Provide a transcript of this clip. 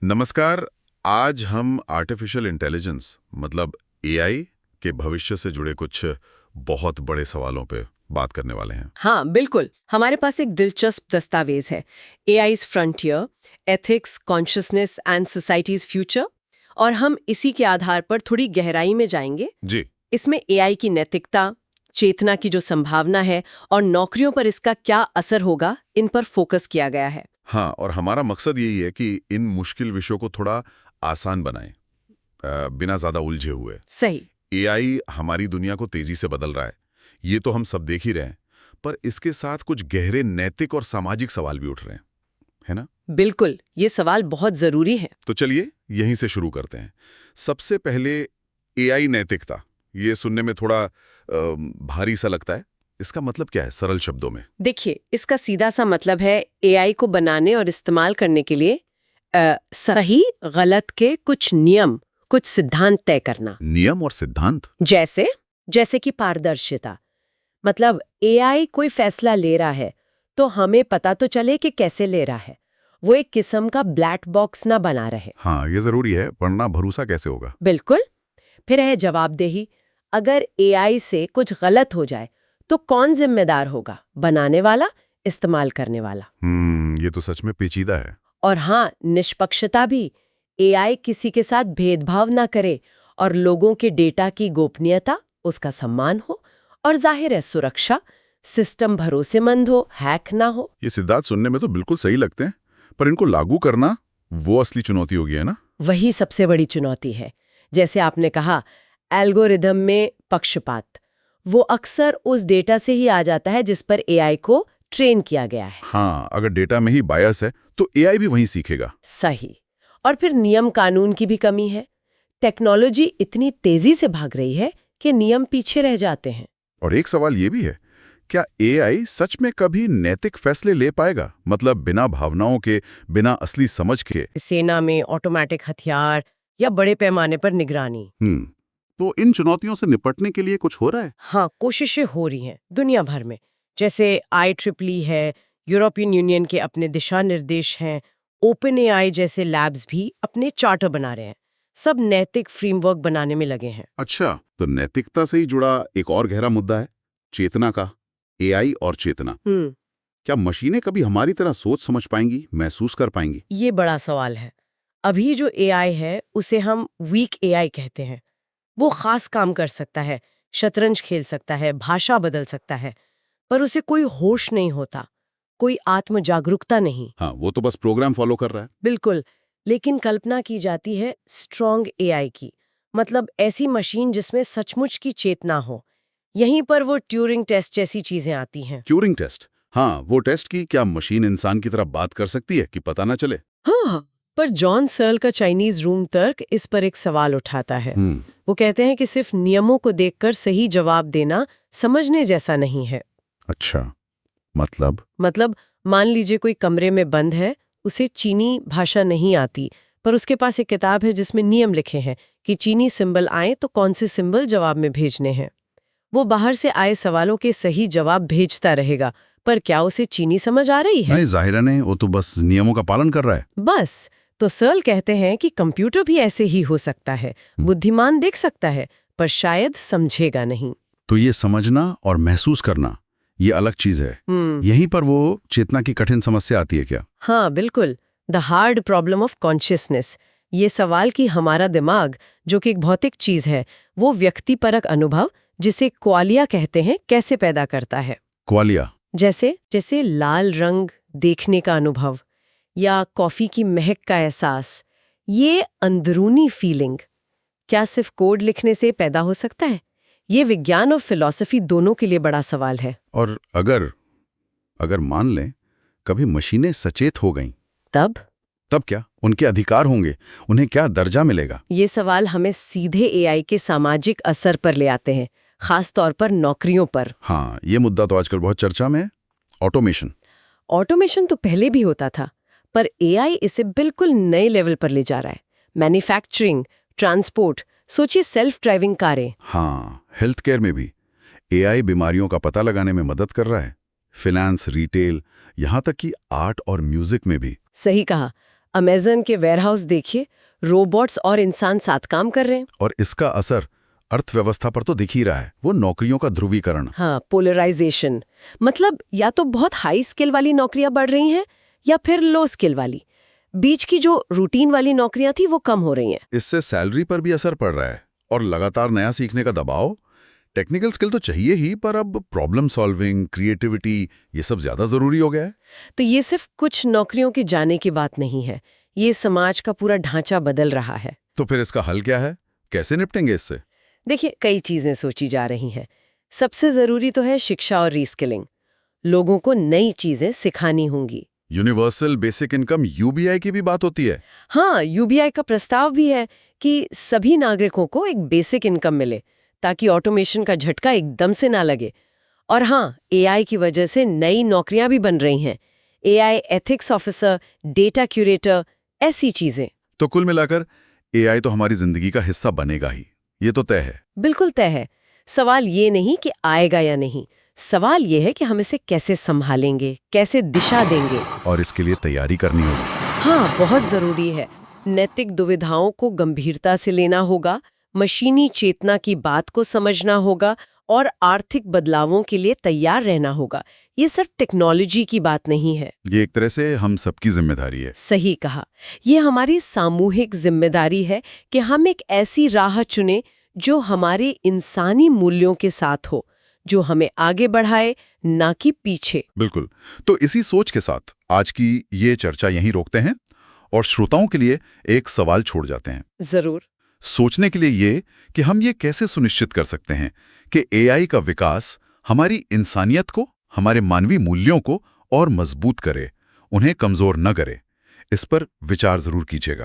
नमस्कार। आज हम आर्टिफिशियल इंटेलिजेंस मतलब एआई के भविष्य से जुड़े कुछ बहुत बड़े सवालों पे बात करने वाले हैं। हाँ बिल्कुल, हमारे पास एक दिलचस्प दस्तावेज है, AIs frontier, ethics, consciousness and societies future. और हम इसी के आधार पर थोड़ी गहराई में जाएंगे। जी। इसमें एआई की नैतिकता, चेतना की जो संभावना है और नौकरियों पर इसका क्या असर होगा, इन पर फोकस किया गया है। हाँ, और हमारा मकसद यही है कि इन मुश्किल विषयों को थोड़ा आसान बनाएं, बिना ज्यादा उलझे हुए। सही। एआई हमारी दुनिया को तेजी से बदल रहा है, ये तो हम सब देख ही रहे हैं, पर इसके साथ कुछ गहरे नैतिक और सामाजिक सवाल भी उठ रहे हैं, है ना? बिल्कुल, ये सवाल बहुत जरूरी है। तो चलिए यहीं से शुरू करते हैं। सबसे पहले एआई नैतिकता, ये सुनने में थोड़ा भारी सा लगता है। इसका मतलब क्या है सरल शब्दों में? देखिए, इसका सीधा सा मतलब है एआई को बनाने और इस्तेमाल करने के लिए सही गलत के कुछ नियम, कुछ सिद्धांत तय करना। नियम और सिद्धांत? जैसे जैसे कि पारदर्शिता। मतलब एआई कोई फैसला ले रहा है तो हमें पता तो चले कि कैसे ले रहा है। वो एक किस्म का ब्लैक बॉक्स ना बना रहे। हाँ, ये जरूरी है, वरना भरोसा कैसे होगा? बिल्कुल। फिर है जवाबदेही। अगर एआई से कुछ गलत हो जाए तो कौन जिम्मेदार होगा? बनाने वाला, इस्तेमाल करने वाला। ये तो सच में पेचीदा है। और हाँ, निष्पक्षता भी। एआई किसी के साथ भेदभाव ना करे और लोगों के डेटा की गोपनीयता, उसका सम्मान हो। और जाहिर है सुरक्षा, सिस्टम भरोसेमंद हो, हैक ना हो। ये सिद्धांत सुनने में तो बिल्कुल सही लगते हैं, पर इनको लागू करना वो असली चुनौती होगी, है ना? वही सबसे बड़ी चुनौती है। जैसे आपने कहा, एल्गोरिदम में पक्षपात, वो अक्सर उस डेटा से ही आ जाता है जिस पर एआई को ट्रेन किया गया है। हाँ, अगर डेटा में ही बायस है तो एआई भी वहीं सीखेगा। सही। और फिर नियम कानून की भी कमी है। टेक्नोलॉजी इतनी तेजी से भाग रही है कि नियम पीछे रह जाते हैं। और एक सवाल ये भी है, क्या एआई सच में कभी नैतिक फैसले ले पाएगा? मतलब बिना भावनाओं के, बिना असली समझ के? सेना में ऑटोमेटिक हथियार या बड़े पैमाने पर निगरानी। तो इन चुनौतियों से निपटने के लिए कुछ हो रहा है? हाँ, कोशिशें हो रही हैं दुनिया भर में। जैसे IEEE है, यूरोपियन यूनियन के अपने दिशा निर्देश हैं, ओपन एआई जैसे लैब्स भी अपने चार्टर बना रहे हैं। सब नैतिक फ्रेमवर्क बनाने में लगे हैं। अच्छा, तो नैतिकता से ही जुड़ा एक और गहरा मुद्दा है, चेतना का। एआई और चेतना, क्या मशीनें कभी हमारी तरह सोच समझ पाएंगी, महसूस कर पाएंगी? ये बड़ा सवाल है। अभी जो एआई है उसे हम वीक एआई कहते हैं। वो खास काम कर सकता है, शतरंज खेल सकता है, भाषा बदल सकता है, पर उसे कोई होश नहीं होता, कोई आत्म जागरूकता नहीं। हाँ, वो तो बस प्रोग्राम फॉलो कर रहा है। बिल्कुल। लेकिन कल्पना की जाती है स्ट्रॉन्ग एआई की, मतलब ऐसी मशीन जिसमें सचमुच की चेतना हो। यहीं पर वो ट्यूरिंग टेस्ट जैसी चीजें आती हैं। Turing test? हाँ, वो टेस्ट की क्या मशीन इंसान की तरह बात कर सकती है कि पता ना चले? हाँ, पर जॉन सर्ल का चाइनीज रूम तर्क इस पर एक सवाल उठाता है। वो कहते हैं कि सिर्फ नियमों को देखकर सही जवाब देना समझने जैसा नहीं है। अच्छा, मतलब मान लीजिए कोई कमरे में बंद है, उसे चीनी भाषा नहीं आती, पर उसके पास एक किताब है जिसमें नियम लिखे हैं कि चीनी सिंबल आए तो कौन से सिंबल जवाब में भेजने हैं। वो बाहर से आए सवालों के सही जवाब भेजता रहेगा, पर क्या उसे चीनी समझ आ रही है? नहीं, जाहिर नहीं, वो तो बस नियमों का पालन कर रहा है। बस। तो सर्ल कहते हैं कि कंप्यूटर भी ऐसे ही हो सकता है, बुद्धिमान देख सकता है, पर शायद समझेगा नहीं। तो ये समझना और महसूस करना, ये अलग चीज है। यहीं पर वो चेतना की कठिन समस्या आती है क्या? हाँ बिल्कुल, the hard problem of consciousness. ये सवाल कि हमारा दिमाग, जो कि एक भौतिक चीज है, वो व्यक्तिपरक अनुभव, जिसे क्वालिया कहते हैं, कैसे पैदा करता है। क्वालिया? जैसे जैसे लाल रंग देखने का अनुभव या कॉफी की महक का एहसास। ये अंदरूनी फीलिंग क्या सिर्फ कोड लिखने से पैदा हो सकता है? ये विज्ञान और फिलॉसफी दोनों के लिए बड़ा सवाल है। और अगर मान लें कभी मशीनें सचेत हो गईं, तब क्या उनके अधिकार होंगे? उन्हें क्या दर्जा मिलेगा? ये सवाल हमें सीधे एआई के सामाजिक असर पर ले आते हैं, खास तौर पर नौकरियों पर। हाँ, ये मुद्दा तो आजकल बहुत चर्चा में है। ऑटोमेशन तो पहले भी होता था, पर एआई इसे बिल्कुल नए लेवल पर ले जा रहा है। मैन्युफैक्चरिंग, ट्रांसपोर्ट, सोचिए सेल्फ ड्राइविंग कारें। हाँ, हेल्थ केयर में भी एआई बीमारियों का पता लगाने में मदद कर रहा है। फिनेंस, रिटेल, यहाँ तक कि आर्ट और म्यूजिक में भी। सही कहा। अमेज़न के वेयरहाउस देखिए, रोबोट्स और इंसान साथ काम कर रहे हैं। और इसका असर अर्थव्यवस्था पर तो दिख ही रहा है, वो नौकरियों का ध्रुवीकरण। हाँ, पोलराइजेशन। मतलब या तो बहुत हाई स्किल वाली नौकरियां बढ़ रही हैं या फिर लो स्किल वाली। बीच की जो रूटीन वाली नौकरियां थी वो कम हो रही हैं। इससे सैलरी पर भी असर पड़ रहा है और लगातार नया सीखने का दबाव। टेक्निकल स्किल तो चाहिए ही, पर अब प्रॉब्लम सॉल्विंग, क्रिएटिविटी, ये सब ज्यादा जरूरी हो गया है। तो ये सिर्फ कुछ नौकरियों के जाने की बात नहीं है, ये समाज का पूरा ढांचा बदल रहा है। तो फिर इसका हल क्या है? कैसे निपटेंगे इससे? देखिए, कई चीजें सोची जा रही हैं। सबसे जरूरी तो है शिक्षा और रीस्किलिंग। लोगों को नई चीजें सिखानी होंगी। यूनिवर्सल बेसिक इनकम यूबीआई की भी बात होती है। हाँ, यूबीआई का प्रस्ताव भी है कि सभी नागरिकों को एक बेसिक इनकम मिले, ताकि ऑटोमेशन का झटका एकदम से ना लगे। और हाँ, एआई की वजह से नई नौकरियां भी बन रही हैं। AI ethics officer, data curator, ऐसी चीजें। तो कुल मिलाकर एआई तो हमारी जिंदगी का हिस्सा बनेगा ही, ये तो तय है। बिल्कुल तय है। सवाल ये नहीं कि आएगा या नहीं, सवाल ये है कि हम इसे कैसे संभालेंगे, कैसे दिशा देंगे। और इसके लिए तैयारी करनी होगी। हाँ, बहुत जरूरी है। नैतिक दुविधाओं को गंभीरता से लेना होगा, मशीनी चेतना की बात को समझना होगा और आर्थिक बदलावों के लिए तैयार रहना होगा। ये सिर्फ टेक्नोलॉजी की बात नहीं है। ये एक तरह से हम सबकी जिम्मेदारी है। सही कहा। ये हमारी सामूहिक जिम्मेदारी है कि हम एक ऐसी राह चुनें जो हमारे इंसानी मूल्यों के साथ हो, जो हमें आगे बढ़ाए, ना कि पीछे। बिल्कुल। तो इसी सोच के साथ आज की ये चर्चा यहीं रोकते हैं और श्रोताओं के लिए एक सवाल छोड़ जाते हैं। जरूर। सोचने के लिए ये कि हम ये कैसे सुनिश्चित कर सकते हैं कि एआई का विकास हमारी इंसानियत को, हमारे मानवीय मूल्यों को और मजबूत करे, उन्हें कमजोर न करे। इस पर विचार जरूर कीजिएगा।